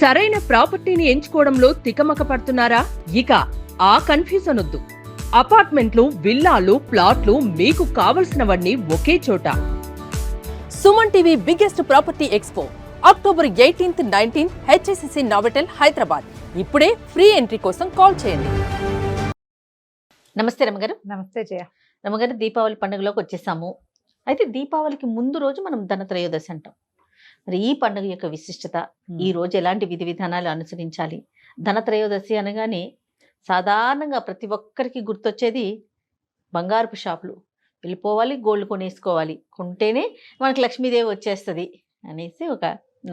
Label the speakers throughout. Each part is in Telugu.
Speaker 1: సరైన ప్రాపర్టీని ఎంచుకోవడంలో తికమక పడుతున్నారా? ఇక ఆ కన్ఫ్యూజన్ వద్దు. అపార్ట్మెంట్లు, విల్లాలు, ప్లాట్లు మీకు కావలసినవన్నీ ఒకే చోట. Suman TV biggest property expo October 18, 19 HSCC Novotel, Hyderabad. ఇప్పుడే ఫ్రీ ఎంట్రీ కోసం కాల్ చేయండి.
Speaker 2: నమస్తే రమగారు.
Speaker 3: నమస్తే జయ.
Speaker 2: రమగారు, దీపావళి పండుగలోకి వచ్చేసాము. అయితే దీపావళికి ముందు రోజు మనం ధనత్రయోదశి అంటాం. మరి ఈ పండుగ యొక్క విశిష్టత, ఈ రోజు ఎలాంటి విధి విధానాలు అనుసరించాలి? ధనత్రయోదశి అనగానే సాధారణంగా ప్రతి ఒక్కరికి గుర్తొచ్చేది బంగారపు షాపులు. వెళ్ళిపోవాలి, గోల్డ్ కొనేసుకోవాలి, కొంటేనే మనకు లక్ష్మీదేవి వచ్చేస్తుంది అనేసి ఒక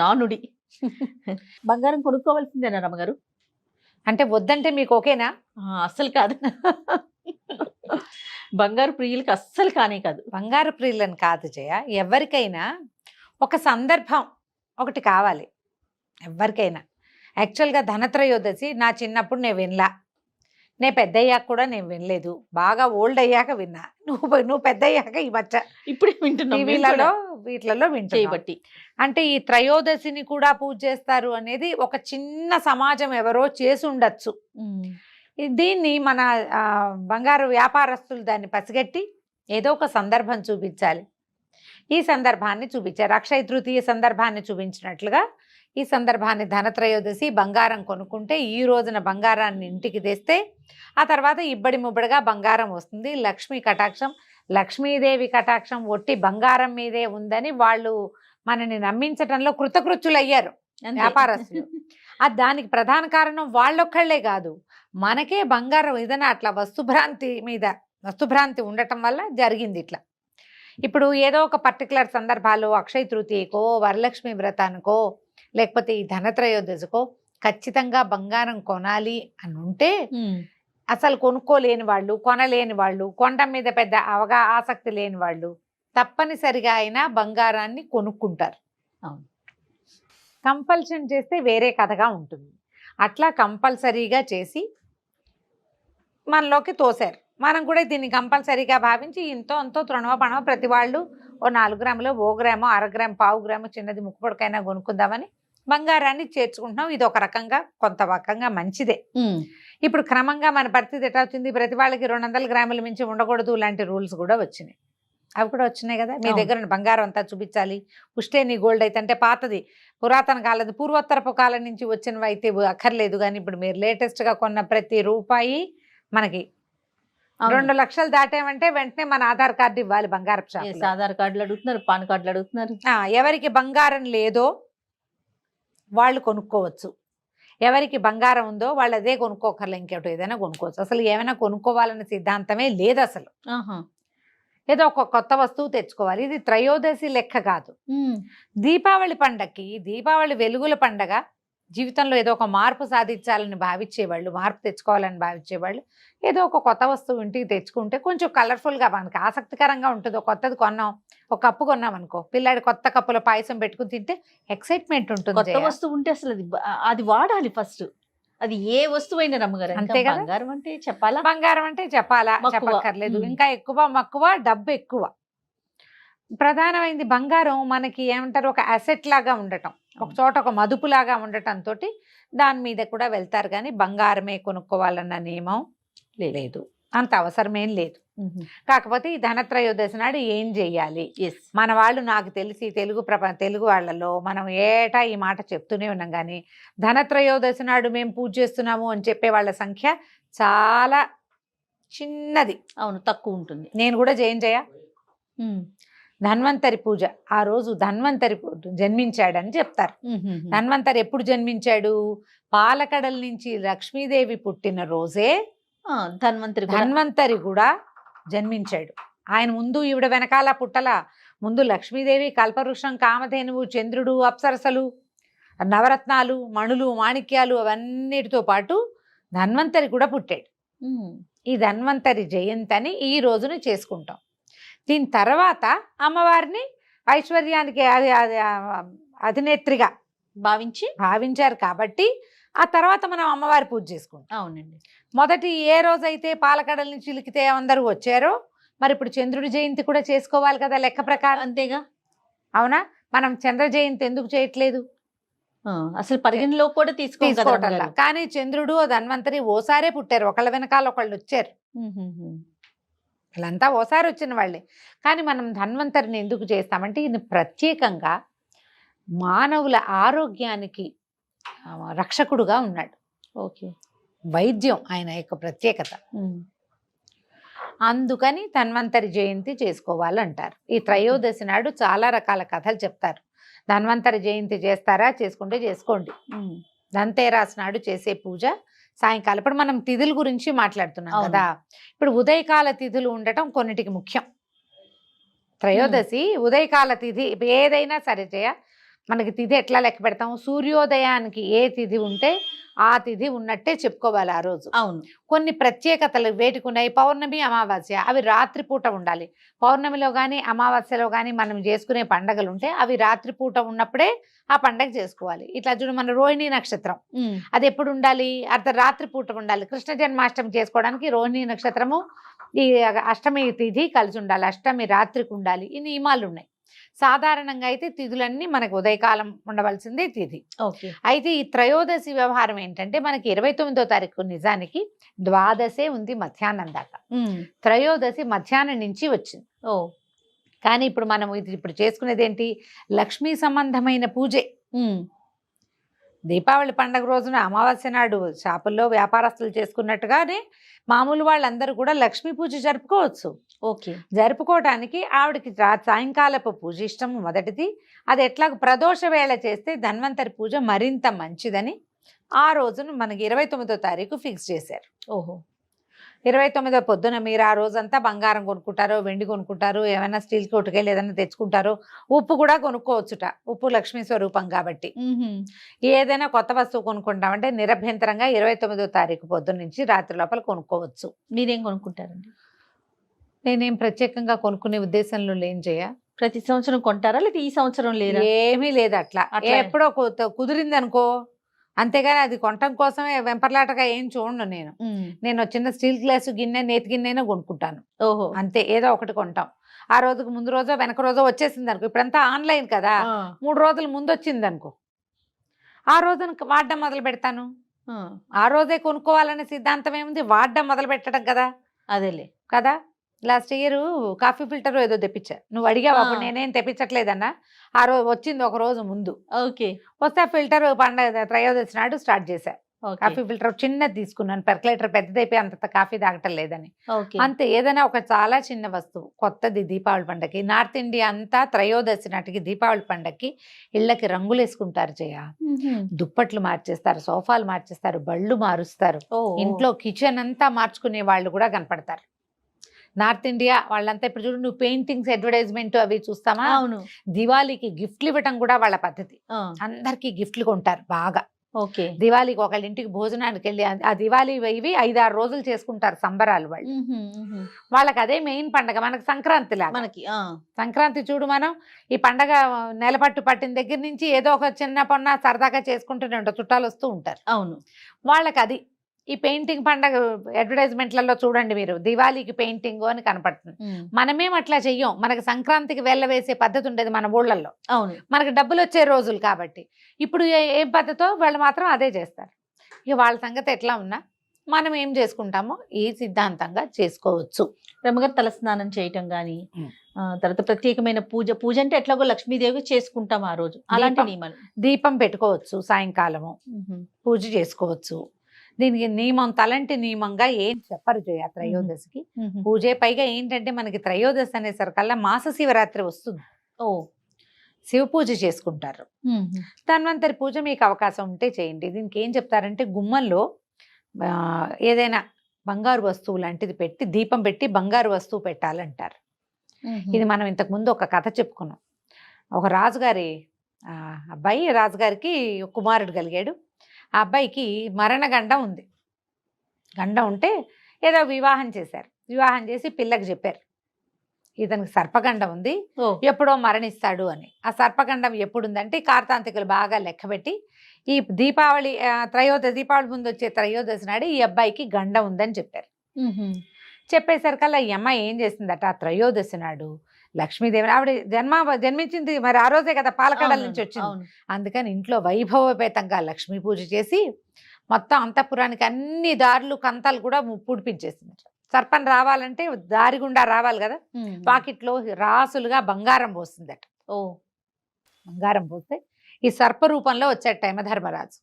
Speaker 2: నానుడి. బంగారం కొనుక్కోవాల్సిందేనా రమగారు?
Speaker 3: అంటే వద్దంటే మీకు ఓకేనా?
Speaker 2: అస్సలు కాదు. బంగారు ప్రియులకి అస్సలు కానే కాదు.
Speaker 3: బంగారు ప్రియులని కాదు జయ, ఎవరికైనా ఒక సందర్భం ఒకటి కావాలి. ఎవరికైనా యాక్చువల్గా ధనత్రయోదశి నా చిన్నప్పుడు నేను వినలా, నేను పెద్ద అయ్యాక కూడా నేను వినలేదు, బాగా ఓల్డ్ అయ్యాక విన్నా. నువ్వు పెద్ద అయ్యాక ఈ మధ్య
Speaker 2: ఇప్పుడే వింటున్నాం,
Speaker 3: టీవీలలో వీటిలలో వింటున్నా.
Speaker 2: చేయబట్టి
Speaker 3: అంటే ఈ త్రయోదశిని కూడా పూజ చేస్తారు అనేది ఒక చిన్న సమాజం ఎవరో చేసి ఉండొచ్చు. దీన్ని మన బంగారు వ్యాపారస్తులు దాన్ని పసిగట్టి ఏదో ఒక సందర్భం చూపించాలి. ఈ సందర్భాన్ని చూపించారు. అక్షయ తృతీయ సందర్భాన్ని చూపించినట్లుగా ఈ సందర్భాన్ని ధనత్రయోదశి, బంగారం కొనుక్కుంటే ఈ రోజున బంగారాన్ని ఇంటికి తెస్తే ఆ తర్వాత ఇబ్బడి ముబ్బడిగా బంగారం వస్తుంది. లక్ష్మీ కటాక్షం, లక్ష్మీదేవి కటాక్షం ఒట్టి బంగారం మీదే ఉందని వాళ్ళు మనని నమ్మించడంలో కృతకృత్యులు అయ్యారు వ్యాపారస్తులు. దానికి ప్రధాన కారణం వాళ్ళొక్కళ్లే కాదు, మనకే బంగారం ఏదైనా అట్లా వస్తుభ్రాంతి ఉండటం వల్ల జరిగింది ఇట్లా. ఇప్పుడు ఏదో ఒక పర్టికులర్ సందర్భాల్లో అక్షయ తృతీయకో, వరలక్ష్మి వ్రతానికో, లేకపోతే ఈ ధనత్రయోదశికో ఖచ్చితంగా బంగారం కొనాలి అని ఉంటే అసలు కొనుక్కోలేని వాళ్ళు, కొనలేని వాళ్ళు, కొనడం మీద పెద్ద ఆసక్తి లేని వాళ్ళు తప్పనిసరిగా అయినా బంగారాన్ని కొనుక్కుంటారు. కంపల్షన్ చేస్తే వేరే కథగా ఉంటుంది. అట్లా కంపల్సరీగా చేసి మనలోకి తోశారు. మనం కూడా దీన్ని కంపల్సరీగా భావించి ఇంతో అంతో తృణవ పణవ ప్రతి వాళ్ళు ఓ 4 గ్రాములు, 1 గ్రాము, 1/2 గ్రాము, 1/4 గ్రాము చిన్నది ముక్కుపొడకైనా కొనుక్కుందామని బంగారాన్ని చేర్చుకుంటున్నాం. ఇది ఒక రకంగా కొంత రకంగా మంచిదే. ఇప్పుడు క్రమంగా మన పరిస్థితి ఎట్లా వచ్చింది, ప్రతి వాళ్ళకి 200 గ్రాముల మించి ఉండకూడదు లాంటి రూల్స్ కూడా వచ్చినాయి. అవి కూడా వచ్చినాయి కదా. మీ దగ్గర బంగారం అంతా చూపించాలి. పుష్టేని గోల్డ్ అయితే అంటే పాతది, పురాతన కాలది, పూర్వోత్తరపు కాలం నుంచి వచ్చినవి అయితే అక్కర్లేదు. కానీ ఇప్పుడు మీరు లేటెస్ట్గా కొన్న ప్రతి రూపాయి మనకి 2 లక్షలు దాటామంటే వెంటనే మన ఆధార్ కార్డు ఇవ్వాలి. బంగారపు షాప్
Speaker 2: ఆధార్ కార్డులు అడుగుతున్నారు, పాన్ కార్డులు అడుగుతున్నారు.
Speaker 3: ఎవరికి బంగారం లేదో వాళ్ళు కొనుక్కోవచ్చు, ఎవరికి బంగారం ఉందో వాళ్ళు అదే కొనుక్కోకర్లే, ఇంకోటి ఏదైనా కొనుక్కోవచ్చు. అసలు ఏమైనా కొనుక్కోవాలనే సిద్ధాంతమే లేదు అసలు. ఏదో ఒక కొత్త వస్తువు తెచ్చుకోవాలి. ఇది త్రయోదశి లెక్క కాదు. దీపావళి పండగకి, దీపావళి వెలుగుల పండగ, జీవితంలో ఏదో ఒక మార్పు సాధించాలని భావించేవాళ్ళు, మార్పు తెచ్చుకోవాలని భావించేవాళ్ళు ఏదో ఒక కొత్త వస్తువు ఇంటికి తెచ్చుకుంటే కొంచెం కలర్ఫుల్గా మనకి ఆసక్తికరంగా ఉంటుంది. ఒక కొత్తది కొన్నాం, ఒక కప్పు కొన్నాం అనుకో, పిల్లాడి కొత్త కప్పులో పాయసం పెట్టుకుని తింటే ఎక్సైట్మెంట్ ఉంటుంది.
Speaker 2: కొత్త వస్తువు ఉంటే అసలు అది వాడాలి ఫస్ట్. అది ఏ వస్తువు అయినా రమ్మగారు, అంతే కదా. బంగారం అంటే చెప్పాలా,
Speaker 3: బంగారం అంటే చెప్పాలా, చెప్పక్కర్లేదు. ఇంకా ఎక్కువ మక్కువ, డబ్బు ఎక్కువ. ప్రధానమైంది బంగారం మనకి ఏమంటారు, ఒక అసెట్ లాగా ఉండటం, ఒక చోట ఒక మదుపు లాగా ఉండటంతో దాని మీద కూడా వెళ్తారు. కానీ బంగారమే కొనుక్కోవాలన్న నియమం లేదు, అంత అవసరమేం లేదు. కాకపోతే ఈ ధనత్రయోదశి నాడు ఏం చెయ్యాలి, మన వాళ్ళు నాకు తెలిసి తెలుగు వాళ్ళలో మనం ఏటా ఈ మాట చెప్తూనే ఉన్నాం. కానీ ధనత్రయోదశి నాడు మేము పూజ చేస్తున్నాము అని చెప్పే వాళ్ళ సంఖ్య చాలా చిన్నది.
Speaker 2: అవును, తక్కువ ఉంటుంది.
Speaker 3: నేను కూడా చేయ ధన్వంతరి పూజ, ఆ రోజు ధన్వంతరి జన్మించాడని చెప్తారు. ధన్వంతరి ఎప్పుడు జన్మించాడు, పాలకడల నుంచి లక్ష్మీదేవి పుట్టిన రోజే ధన్వంతరి కూడా జన్మించాడు. ఆయన ముందు ఈవిడ వెనకాల పుట్టల, ముందు లక్ష్మీదేవి, కల్పవృక్షం, కామధేనువు, చంద్రుడు, అప్సరసలు, నవరత్నాలు, మణులు, మాణిక్యాలు అవన్నిటితో పాటు ధన్వంతరి కూడా పుట్టాడు. ఈ ధన్వంతరి జయంతి అని ఈ రోజున చేసుకుంటాం. దీని తర్వాత అమ్మవారిని ఐశ్వర్యానికి అధినేత్రిగా భావించారు కాబట్టి ఆ తర్వాత మనం అమ్మవారి పూజ చేసుకుంటాం.
Speaker 2: అవునండి.
Speaker 3: మొదటి ఏ రోజైతే పాలకడల నుంచి చిలికితే అందరూ వచ్చారో మరి ఇప్పుడు చంద్రుడి జయంతి కూడా చేసుకోవాలి కదా లెక్క ప్రకారం.
Speaker 2: అంతేగా.
Speaker 3: అవునా? మనం చంద్ర జయంతి ఎందుకు చేయట్లేదు?
Speaker 2: అసలు పరిగణలో కూడా
Speaker 3: తీసుకోవటంలా. కానీ చంద్రుడు ధన్వంతరి ఓసారే పుట్టారు, ఒకళ్ళ వెనకాల ఒకళ్ళు వచ్చారు, వీళ్ళంతా ఓసారి వచ్చిన వాళ్ళే. కానీ మనం ధన్వంతరిని ఎందుకు చేస్తామంటే ఇది ప్రత్యేకంగా మానవుల ఆరోగ్యానికి రక్షకుడుగా ఉన్నాడు.
Speaker 2: ఓకే,
Speaker 3: వైద్యం ఆయన యొక్క ప్రత్యేకత. అందుకని ధన్వంతరి జయంతి చేసుకోవాలంటారు. ఈ త్రయోదశి నాడు చాలా రకాల కథలు చెప్తారు. ధన్వంతరి జయంతి చేస్తారా, చేసుకుంటే చేసుకోండి. ధన్తేరాస్ నాడు చేసే పూజ సాయంకాలం. ఇప్పుడు మనం తిథుల గురించి మాట్లాడుతున్నాం కదా. ఇప్పుడు ఉదయకాల తిథులు ఉండటం కొన్నిటికి ముఖ్యం. త్రయోదశి ఉదయకాల తిథి ఏదైనా సరే మనకి తిథి ఎట్లా లెక్క పెడతాం, సూర్యోదయానికి ఏ తిథి ఉంటే ఆ తిథి ఉన్నట్టే చెప్పుకోవాలి ఆ రోజు.
Speaker 2: అవును,
Speaker 3: కొన్ని ప్రత్యేకతలు వేటుకున్నాయి. పౌర్ణమి, అమావాస్య అవి రాత్రిపూట ఉండాలి. పౌర్ణమిలో కానీ అమావాస్యలో కానీ మనం చేసుకునే పండగలు ఉంటే అవి రాత్రిపూట ఉన్నప్పుడే ఆ పండగ చేసుకోవాలి. ఇట్లా చూడు, మన రోహిణి నక్షత్రం అది ఎప్పుడు ఉండాలి, అర్ధరాత్రి పూట ఉండాలి. కృష్ణ జన్మాష్టమి చేసుకోవడానికి రోహిణి నక్షత్రము ఈ అష్టమి తిథి కలిసి ఉండాలి, అష్టమి రాత్రికి ఉండాలి. ఈ నియమాలు ఉన్నాయి. సాధారణంగా అయితే తిథులన్నీ మనకు ఉదయకాలం ఉండవలసిందే తిథి. అయితే ఈ త్రయోదశి వ్యవహారం ఏంటంటే మనకి 29వ తారీఖు నిజానికి ద్వాదశే ఉంది మధ్యాహ్నం దాకా. త్రయోదశి మధ్యాహ్నం నుంచి వచ్చింది. కానీ ఇప్పుడు మనం ఇప్పుడు చేసుకునేది ఏంటి, లక్ష్మీ సంబంధమైన పూజే. దీపావళి పండుగ రోజున అమావాస్య నాడు షాపుల్లో వ్యాపారస్తులు చేసుకున్నట్టుగానే మామూలు వాళ్ళందరూ కూడా లక్ష్మీ పూజ జరుపుకోవచ్చు.
Speaker 2: ఓకే,
Speaker 3: జరుపుకోవడానికి ఆవిడకి సాయంకాలపు పూజ ఇష్టం మొదటిది. అది ఎట్లా ప్రదోష వేళ చేస్తే ధన్వంతరి పూజ మరింత మంచిదని ఆ రోజును మనకి 29వ తారీఖు ఫిక్స్ చేశారు. 29వ పొద్దున మీరు ఆ రోజంతా బంగారం కొనుక్కుంటారు, వెండి కొనుక్కుంటారు, ఏమైనా స్టీల్ కొట్టుకెళ్ళి ఏదైనా తెచ్చుకుంటారు. ఉప్పు కూడా కొనుక్కోవచ్చుట, ఉప్పు లక్ష్మీ స్వరూపం కాబట్టి. ఏదైనా కొత్త వస్తువు కొనుక్కుంటామంటే నిరభ్యంతరంగా 29వ తారీఖు పొద్దున్న నుంచి రాత్రి లోపల కొనుక్కోవచ్చు.
Speaker 2: మీరేం కొనుక్కుంటారండి?
Speaker 3: నేనేం ప్రత్యేకంగా కొనుక్కునే ఉద్దేశంలో లేని
Speaker 2: ప్రతి సంవత్సరం కొంటారా, లేదా ఈ సంవత్సరం లేదా?
Speaker 3: ఏమీ లేదు, అట్లా ఎప్పుడో కుదిరింది అనుకో, అంతేగాని అది కొనటం కోసమే వెంపర్లాటగా ఏం చూడను. నేను చిన్న స్టీల్ గ్లాసు గిన్నె, నేతి గిన్నె కొనుక్కుంటాను. అంతే, ఏదో ఒకటి కొంటాం. ఆ రోజుకు ముందు రోజో వెనక రోజో వచ్చేసింది అనుకో. ఇప్పుడంతా ఆన్లైన్ కదా, 3 రోజుల ముందు వచ్చింది అనుకో, ఆ రోజున వాడడం మొదలు పెడతాను. ఆ రోజే కొనుక్కోవాలనే సిద్ధాంతం ఏముంది, వాడడం మొదలు పెట్టడం కదా.
Speaker 2: అదేలే
Speaker 3: కదా. లాస్ట్ ఇయర్ కాఫీ ఫిల్టర్ ఏదో తెప్పించా, నువ్వు అడిగావు అప్పుడు. నేనేం తెప్పించట్లేదన్నా, ఆ రోజు వచ్చింది ఒక రోజు ముందు.
Speaker 2: ఓకే,
Speaker 3: వస్తే ఆ ఫిల్టర్ పండగ త్రయోదశి నాడు స్టార్ట్ చేశా. కాఫీ ఫిల్టర్ చిన్నది తీసుకున్నాను, పెర్కులేటర్ పెద్దదైపోయి అంత కాఫీ తాగటం లేదని. అంతే, ఏదైనా ఒక చాలా చిన్న వస్తువు కొత్తది. దీపావళి పండగకి నార్త్ ఇండియా అంతా త్రయోదశి నాటికి దీపావళి పండగకి ఇళ్ళకి రంగులు వేసుకుంటారు. దుప్పట్లు మార్చేస్తారు, సోఫాలు మార్చేస్తారు, బళ్ళు మారుస్తారు, ఇంట్లో కిచెన్ అంతా మార్చుకునే వాళ్ళు కూడా కనపడతారు. నార్త్ ఇండియా వాళ్ళంతా ఇప్పుడు చూడు, నువ్వు పెయింటింగ్స్ అడ్వర్టైజ్మెంట్ అవి చూస్తామా.
Speaker 2: అవును,
Speaker 3: దివాళీకి గిఫ్ట్లు ఇవ్వటం కూడా వాళ్ళ పద్ధతి. అందరికి గిఫ్ట్లు కొంటారు బాగా. దివాళీకి ఒకళ్ళ ఇంటికి భోజనానికి వెళ్ళి ఆ దివాళీ ఇవి 5-6 రోజులు చేసుకుంటారు సంబరాలు వాళ్ళు. వాళ్ళకి అదే మెయిన్ పండగ. మనకి సంక్రాంతి లాగా. సంక్రాంతి చూడు, మనం ఈ పండగ నెలపట్టు పట్టిన దగ్గర నుంచి ఏదో ఒక చిన్న పొన్న సరదాగా చేసుకుంటూనే ఉంటారు, చుట్టాలు వస్తూ ఉంటారు.
Speaker 2: అవును,
Speaker 3: వాళ్ళకి అది. ఈ పెయింటింగ్ పండగ అడ్వర్టైజ్మెంట్లలో చూడండి మీరు, దివాళీకి పెయింటింగ్ అని కనపడుతుంది. మనమేం అట్లా చెయ్యం. మనకి సంక్రాంతికి వేసే పద్ధతి ఉండేది మన ఊళ్ళల్లో.
Speaker 2: అవును,
Speaker 3: మనకి డబ్బులు వచ్చే రోజులు కాబట్టి. ఇప్పుడు ఏం పద్ధతో వాళ్ళు మాత్రం అదే చేస్తారు. ఇక వాళ్ళ సంగతి ఎట్లా ఉన్నా మనం ఏం చేసుకుంటామో ఈ సిద్ధాంతంగా చేసుకోవచ్చు.
Speaker 2: బ్రహ్మగారు తలస్నానం చేయటం గాని, తర్వాత ప్రత్యేకమైన పూజ అంటే ఎట్లాగో లక్ష్మీదేవి చేసుకుంటాం ఆ రోజు. అలాంటి నియమాలు,
Speaker 3: దీపం పెట్టుకోవచ్చు, సాయంకాలము పూజ చేసుకోవచ్చు. దీనికి నియమం, తలంటి నియమంగా ఏం చెప్పరు త్రయోదశికి పూజే. పైగా ఏంటంటే మనకి త్రయోదశి అనేసరికల్లా మాస శివరాత్రి వస్తుంది. శివ పూజ చేసుకుంటారు. ధన్వంతరి పూజ మీకు అవకాశం ఉంటే చేయండి. దీనికి ఏం చెప్తారంటే, గుమ్మంలో ఏదైనా బంగారు వస్తువు లాంటిది పెట్టి, దీపం పెట్టి బంగారు వస్తువు పెట్టాలంటారు. ఇది మనం ఇంతకు ముందు ఒక కథ చెప్పుకున్నాం. ఒక రాజుగారి అబ్బాయి, రాజుగారికి కుమారుడు కలిగాడు. ఆ అబ్బాయికి మరణగండం ఉంది. గండం ఉంటే ఏదో వివాహం చేశారు. వివాహం చేసి పిల్లకి చెప్పారు, ఇతనికి సర్పగండం ఉంది, ఎప్పుడో మరణిస్తాడు అని. ఆ సర్పగండం ఎప్పుడుందంటే కార్తాంతికులు బాగా లెక్కబెట్టి ఈ దీపావళి దీపావళి ముందు వచ్చే త్రయోదశి నాడు ఈ అబ్బాయికి గండం ఉందని చెప్పారు. చెప్పేసరికల్లా ఈ అమ్మాయి ఏం చేసిందట, ఆ త్రయోదశి నాడు లక్ష్మీదేవి ఆవిడ జన్మించింది మరి ఆ రోజే కదా, పాలకడల నుంచి వచ్చింది.
Speaker 2: అవును.
Speaker 3: అందుకని ఇంట్లో వైభవపేతంగా లక్ష్మీ పూజ చేసి మొత్తం అంతఃపురానికి అన్ని దారులు కంతాలు కూడా పుడిపించేసింది. సర్పం రావాలంటే దారి గుండా రావాలి కదా, పాకెట్లో రాసులుగా బంగారం పోసిందట.
Speaker 2: ఓ
Speaker 3: బంగారం పోస్తే ఈ సర్ప రూపంలో వచ్చాట యమధర్మరాజు.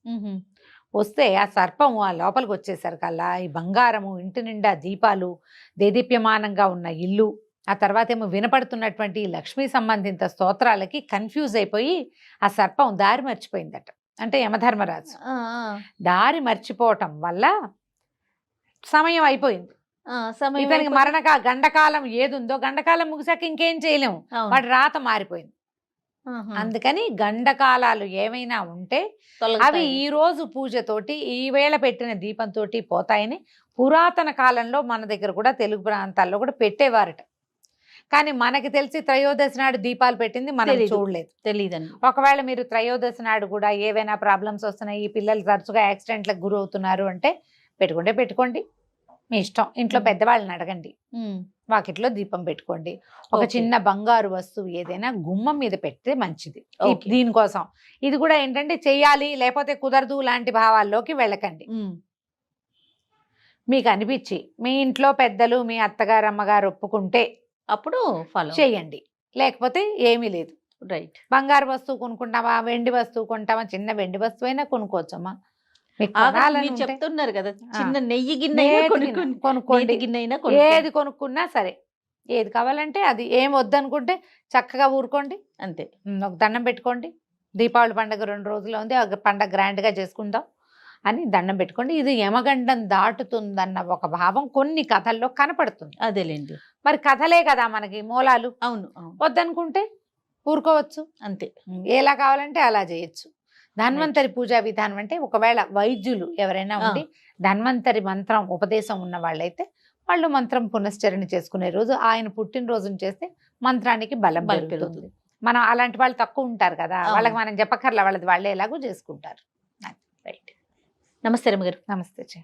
Speaker 3: వస్తే ఆ సర్పం ఆ లోపలికి వచ్చేసరికల్లా ఈ బంగారము, ఇంటి నిండా దీపాలు, దేదీప్యమానంగా ఉన్న ఇల్లు, ఆ తర్వాత ఏమో వినపడుతున్నటువంటి లక్ష్మీ సంబంధిత స్తోత్రాలకి కన్ఫ్యూజ్ అయిపోయి ఆ సర్పం దారి మర్చిపోయిందట. అంటే యమధర్మరాజు దారి మర్చిపోవటం వల్ల సమయం అయిపోయింది. ఇతనికి గండకాలం ఏదుందో గండకాలం ముగిసాక ఇంకేం చేయలేము, వాడి రాత మారిపోయింది. అందుకని గండకాలాలు ఏమైనా ఉంటే అవి ఈ రోజు పూజతోటి ఈ వేళ పెట్టిన దీపంతో పోతాయని పురాతన కాలంలో మన దగ్గర కూడా తెలుగు ప్రాంతాల్లో కూడా పెట్టేవారట. కానీ మనకి తెలిసి త్రయోదశి నాడు దీపాలు పెట్టింది మనం చూడలేదు,
Speaker 2: తెలియదండి.
Speaker 3: ఒకవేళ మీరు త్రయోదశి నాడు కూడా ఏవైనా ప్రాబ్లమ్స్ వస్తున్నాయి, ఈ పిల్లలు తరచుగా యాక్సిడెంట్లకు గురి అవుతున్నారు అంటే పెట్టుకోండి, మీ ఇష్టం. ఇంట్లో పెద్దవాళ్ళని అడగండి, వాకిట్లో దీపం పెట్టుకోండి. ఒక చిన్న బంగారు వస్తువు ఏదైనా గుమ్మం మీద పెడితే మంచిది. దీనికోసం ఇది కూడా ఏంటంటే చెయ్యాలి లేకపోతే కుదరదు లాంటి భావాల్లోకి వెళ్ళకండి. మీకు అనిపించి మీ ఇంట్లో పెద్దలు, మీ అత్తగారు, అమ్మగారు ఒప్పుకుంటే అప్పుడు చేయండి, లేకపోతే ఏమీ లేదు.
Speaker 2: రైట్.
Speaker 3: బంగారు వస్తువు కొనుక్కుంటావా, వెండి వస్తువు కొంటావా, చిన్న వెండి వస్తువు అయినా కొనుక్కోవచ్చమ్మా.
Speaker 2: చెప్తున్నారు కదా, చిన్న నెయ్యి గిన్నె
Speaker 3: కొనుక్కోండి,
Speaker 2: గిన్నె
Speaker 3: ఏది కొనుక్కున్నా సరే. ఏది కావాలంటే అది, ఏం వద్దనుకుంటే చక్కగా ఊరుకోండి, అంతే. ఒక దండం పెట్టుకోండి, దీపావళి పండుగ 2 రోజులు ఉంది, ఒక పండుగ గ్రాండ్గా చేసుకుందాం అని దండం పెట్టుకోండి. ఇది యమగండం దాటుతుందన్న ఒక భావం కొన్ని కథల్లో కనపడుతుంది.
Speaker 2: అదేలేండి.
Speaker 3: మరి కథలే కదా మనకి మూలాలు.
Speaker 2: అవును.
Speaker 3: వద్దనుకుంటే ఊరుకోవచ్చు, అంతే. ఎలా కావాలంటే అలా చేయొచ్చు. ధన్వంతరి పూజా విధానం అంటే ఒకవేళ వైద్యులు ఎవరైనా ఉండి ధన్వంతరి మంత్రం ఉపదేశం ఉన్న వాళ్ళైతే వాళ్ళు మంత్రం పునశ్చరణ చేసుకునే రోజు ఆయన పుట్టినరోజును చేస్తే మంత్రానికి బలం పెరుగుతుంది. మనం అలాంటి వాళ్ళు తక్కువ ఉంటారు కదా, వాళ్ళకి మనం చెప్పక్కర్లా, వాళ్ళది వాళ్ళే ఎలాగో చేసుకుంటారు.
Speaker 2: రైట్. నమస్తే రమ్మగారు.
Speaker 3: నమస్తే.